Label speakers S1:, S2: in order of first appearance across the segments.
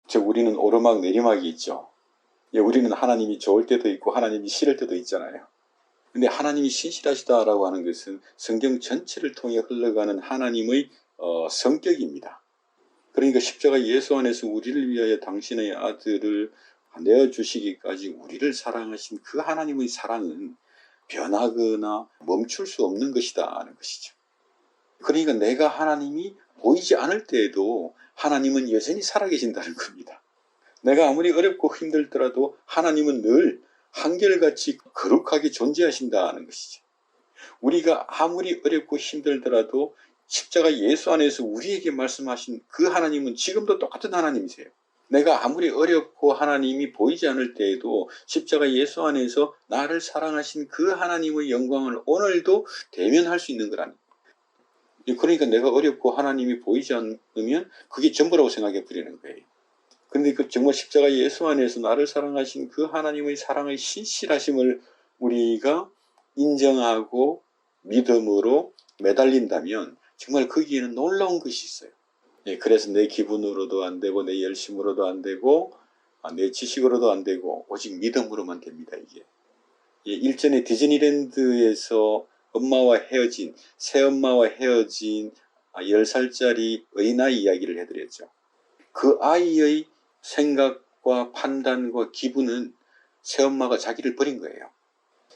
S1: 즉 우리는 오르막 내리막이 있죠. 예, 우리는 하나님이 좋을 때도 있고 하나님이 싫을 때도 있잖아요. 근데 하나님이 신실하시다라고 하는 것은 성경 전체를 통해 흘러가는 하나님의 성격입니다. 그러니까 십자가 예수 안에서 우리를 위하여 당신의 아들을 내어주시기까지 우리를 사랑하신 그 하나님의 사랑은 변하거나 멈출 수 없는 것이다 하는 것이죠. 그러니까 내가 하나님이 보이지 않을 때에도 하나님은 여전히 살아계신다는 겁니다. 내가 아무리 어렵고 힘들더라도 하나님은 늘 한결같이 거룩하게 존재하신다는 것이죠. 우리가 아무리 어렵고 힘들더라도 십자가 예수 안에서 우리에게 말씀하신 그 하나님은 지금도 똑같은 하나님이세요. 내가 아무리 어렵고 하나님이 보이지 않을 때에도 십자가 예수 안에서 나를 사랑하신 그 하나님의 영광을 오늘도 대면할 수 있는 거라는 거예요. 그러니까 내가 어렵고 하나님이 보이지 않으면 그게 전부라고 생각해 버리는 거예요. 근데 그 정말 십자가 예수 안에서 나를 사랑하신 그 하나님의 사랑의 신실하심을 우리가 인정하고 믿음으로 매달린다면 정말 거기에는 놀라운 것이 있어요. 예, 그래서 내 기분으로도 안 되고 내 열심으로도 안 되고 내 지식으로도 안 되고 오직 믿음으로만 됩니다. 이게 예, 일전에 디즈니랜드에서 엄마와 헤어진 새엄마와 헤어진 10살짜리 어린아이 이야기를 해드렸죠. 그 아이의 생각과 판단과 기분은 새엄마가 자기를 버린 거예요.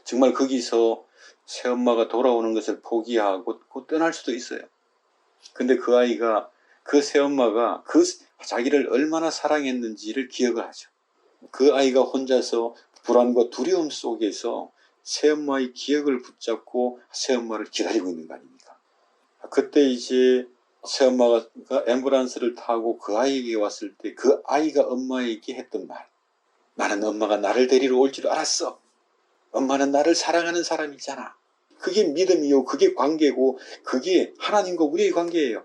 S1: 정말 거기서 새엄마가 돌아오는 것을 포기하고 떠날 수도 있어요. 근데 그 아이가 그 새엄마가 그 자기를 얼마나 사랑했는지를 기억을 하죠. 그 아이가 혼자서 불안과 두려움 속에서 새엄마의 기억을 붙잡고 새엄마를 기다리고 있는 거 아닙니까? 그때 이제 새엄마가 앰뷸런스를 타고 그 아이에게 왔을 때 그 아이가 엄마에게 했던 말, 나는 엄마가 나를 데리러 올 줄 알았어. 엄마는 나를 사랑하는 사람이잖아. 그게 믿음이요, 그게 관계고, 그게 하나님과 우리의 관계예요.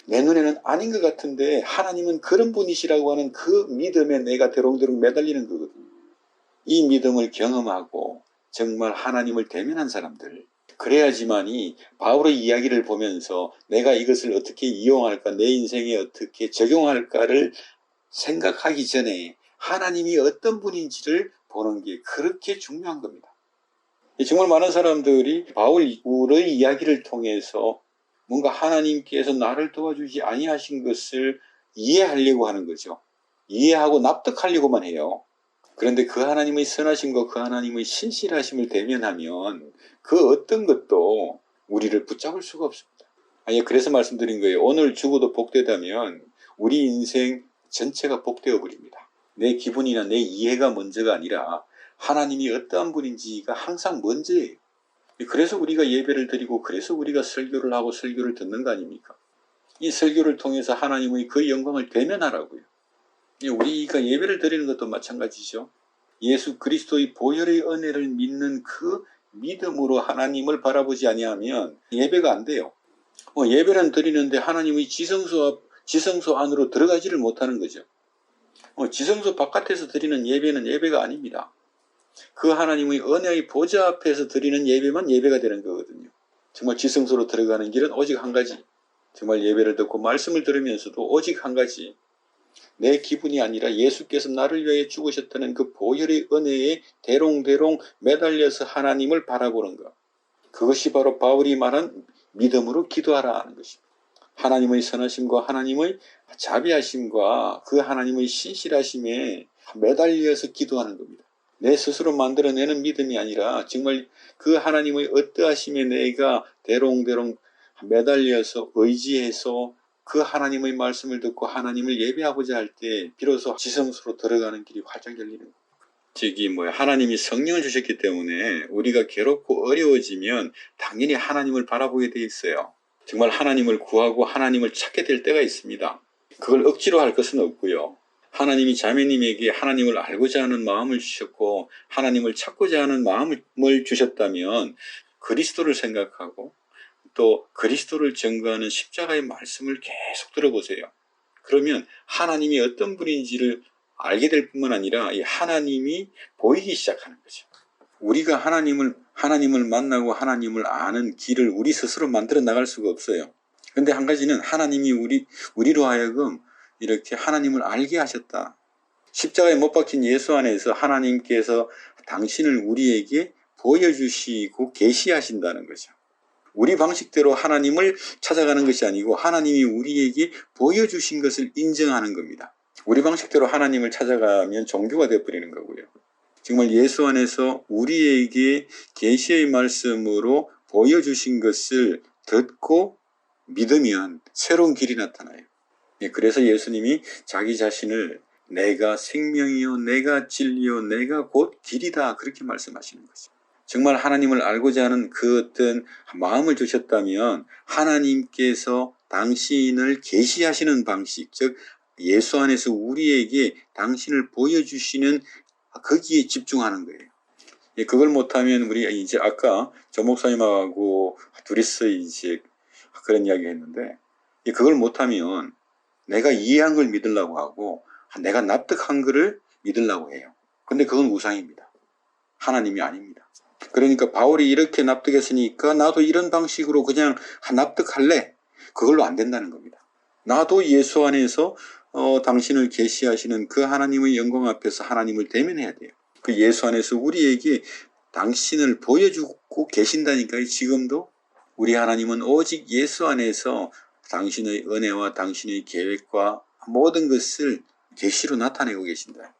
S1: 내 눈에는 아닌 것 같은데 하나님은 그런 분이시라고 하는 그 믿음에 내가 대롱대롱 매달리는 거거든요. 이 믿음을 경험하고 정말 하나님을 대면한 사람들, 그래야지만이 바울의 이야기를 보면서 내가 이것을 어떻게 이용할까, 내 인생에 어떻게 적용할까를 생각하기 전에 하나님이 어떤 분인지를 보는 게 그렇게 중요한 겁니다. 정말 많은 사람들이 바울의 이야기를 통해서 뭔가 하나님께서 나를 도와주지 아니하신 것을 이해하려고 하는 거죠. 이해하고 납득하려고만 해요. 그런데 그 하나님의 선하심과 그 하나님의 신실하심을 대면하면 그 어떤 것도 우리를 붙잡을 수가 없습니다. 아니, 그래서 말씀드린 거예요. 오늘 죽어도 복되다면 우리 인생 전체가 복되어 버립니다. 내 기분이나 내 이해가 먼저가 아니라 하나님이 어떠한 분인지가 항상 먼저예요. 그래서 우리가 예배를 드리고 그래서 우리가 설교를 하고 설교를 듣는 거 아닙니까? 이 설교를 통해서 하나님의 그 영광을 대면하라고요. 우리가 예배를 드리는 것도 마찬가지죠. 예수 그리스도의 보혈의 은혜를 믿는 그 믿음으로 하나님을 바라보지 아니하면 예배가 안 돼요. 예배는 드리는데 하나님의 지성소 안으로 들어가지를 못하는 거죠. 지성소 바깥에서 드리는 예배는 예배가 아닙니다. 그 하나님의 은혜의 보좌 앞에서 드리는 예배만 예배가 되는 거거든요. 정말 지성소로 들어가는 길은 오직 한 가지. 정말 예배를 듣고 말씀을 들으면서도 오직 한 가지. 내 기분이 아니라 예수께서 나를 위해 죽으셨다는 그 보혈의 은혜에 대롱대롱 매달려서 하나님을 바라보는 것. 그것이 바로 바울이 말한 믿음으로 기도하라 하는 것입니다. 하나님의 선하심과 하나님의 자비하심과 그 하나님의 신실하심에 매달려서 기도하는 겁니다. 내 스스로 만들어내는 믿음이 아니라 정말 그 하나님의 어떠하심에 내가 대롱대롱 매달려서 의지해서 그 하나님의 말씀을 듣고 하나님을 예배하고자 할 때 비로소 지성소로 들어가는 길이 활짝 열리는 거예요. 하나님이 성령을 주셨기 때문에 우리가 괴롭고 어려워지면 당연히 하나님을 바라보게 돼 있어요. 정말 하나님을 구하고 하나님을 찾게 될 때가 있습니다. 그걸 억지로 할 것은 없고요. 하나님이 자매님에게 하나님을 알고자 하는 마음을 주셨고 하나님을 찾고자 하는 마음을 주셨다면 그리스도를 생각하고 또 그리스도를 증거하는 십자가의 말씀을 계속 들어보세요. 그러면 하나님이 어떤 분인지를 알게 될 뿐만 아니라 이 하나님이 보이기 시작하는 거죠. 우리가 하나님을 만나고 하나님을 아는 길을 우리 스스로 만들어 나갈 수가 없어요. 근데 한 가지는 하나님이 우리로 하여금 이렇게 하나님을 알게 하셨다. 십자가에 못 박힌 예수 안에서 하나님께서 당신을 우리에게 보여주시고 계시하신다는 거죠. 우리 방식대로 하나님을 찾아가는 것이 아니고 하나님이 우리에게 보여주신 것을 인정하는 겁니다. 우리 방식대로 하나님을 찾아가면 종교가 되어버리는 거고요. 정말 예수 안에서 우리에게 계시의 말씀으로 보여주신 것을 듣고 믿으면 새로운 길이 나타나요. 그래서 예수님이 자기 자신을 내가 생명이요 내가 진리요 내가 곧 길이다 그렇게 말씀하시는 거죠. 정말 하나님을 알고자 하는 그 어떤 마음을 주셨다면 하나님께서 당신을 계시하시는 방식, 즉 예수 안에서 우리에게 당신을 보여주시는 거기에 집중하는 거예요. 그걸 못하면 우리 이제 아까 조 목사님하고 둘이서 이제 그런 이야기 했는데 그걸 못하면 내가 이해한 걸 믿으려고 하고 내가 납득한 거를 믿으려고 해요. 근데 그건 우상입니다. 하나님이 아닙니다. 그러니까 바울이 이렇게 납득했으니까 나도 이런 방식으로 그냥 납득할래. 그걸로 안 된다는 겁니다. 나도 예수 안에서 당신을 계시하시는 그 하나님의 영광 앞에서 하나님을 대면해야 돼요. 그 예수 안에서 우리에게 당신을 보여주고 계신다니까요. 지금도 우리 하나님은 오직 예수 안에서 당신의 은혜와 당신의 계획과 모든 것을 계시로 나타내고 계신다.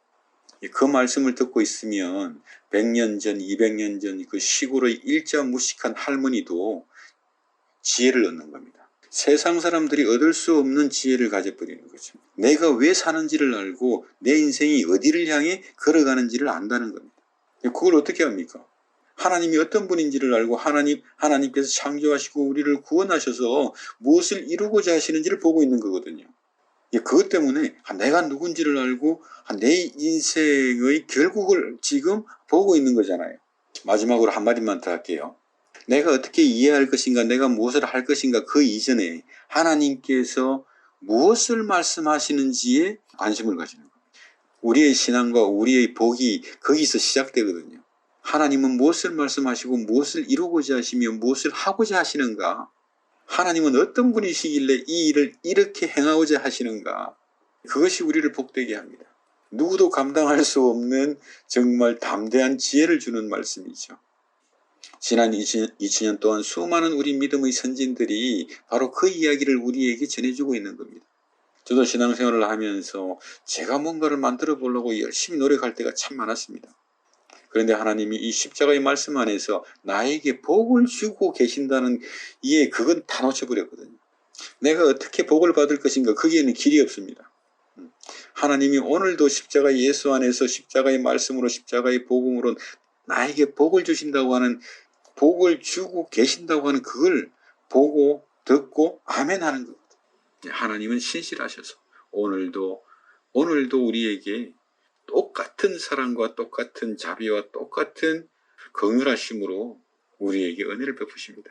S1: 그 말씀을 듣고 있으면 100년 전, 200년 전 그 시골의 일자무식한 할머니도 지혜를 얻는 겁니다. 세상 사람들이 얻을 수 없는 지혜를 가져버리는 거죠. 내가 왜 사는지를 알고 내 인생이 어디를 향해 걸어가는지를 안다는 겁니다. 그걸 어떻게 합니까? 하나님이 어떤 분인지를 알고 하나님께서 창조하시고 우리를 구원하셔서 무엇을 이루고자 하시는지를 보고 있는 거거든요. 그것 때문에 내가 누군지를 알고 내 인생의 결국을 지금 보고 있는 거잖아요. 마지막으로 한마디만 더 할게요. 내가 어떻게 이해할 것인가, 내가 무엇을 할 것인가 그 이전에 하나님께서 무엇을 말씀하시는지에 관심을 가지는 겁니다. 우리의 신앙과 우리의 복이 거기서 시작되거든요. 하나님은 무엇을 말씀하시고 무엇을 이루고자 하시며 무엇을 하고자 하시는가? 하나님은 어떤 분이시길래 이 일을 이렇게 행하고자 하시는가? 그것이 우리를 복되게 합니다. 누구도 감당할 수 없는 정말 담대한 지혜를 주는 말씀이죠. 지난 2000년 동안 수많은 우리 믿음의 선진들이 바로 그 이야기를 우리에게 전해주고 있는 겁니다. 저도 신앙생활을 하면서 제가 뭔가를 만들어 보려고 열심히 노력할 때가 참 많았습니다. 그런데 하나님이 이 십자가의 말씀 안에서 나에게 복을 주고 계신다는 그건 다 놓쳐버렸거든요. 내가 어떻게 복을 받을 것인가 거기에는 길이 없습니다. 하나님이 오늘도 십자가 예수 안에서 십자가의 말씀으로 십자가의 복음으로 나에게 복을 주신다고 하는 복을 주고 계신다고 하는 그걸 보고 듣고 아멘 하는 거거든요. 하나님은 신실하셔서 오늘도 우리에게 똑같은 사랑과 똑같은 자비와 똑같은 긍휼하심으로 우리에게 은혜를 베푸십니다.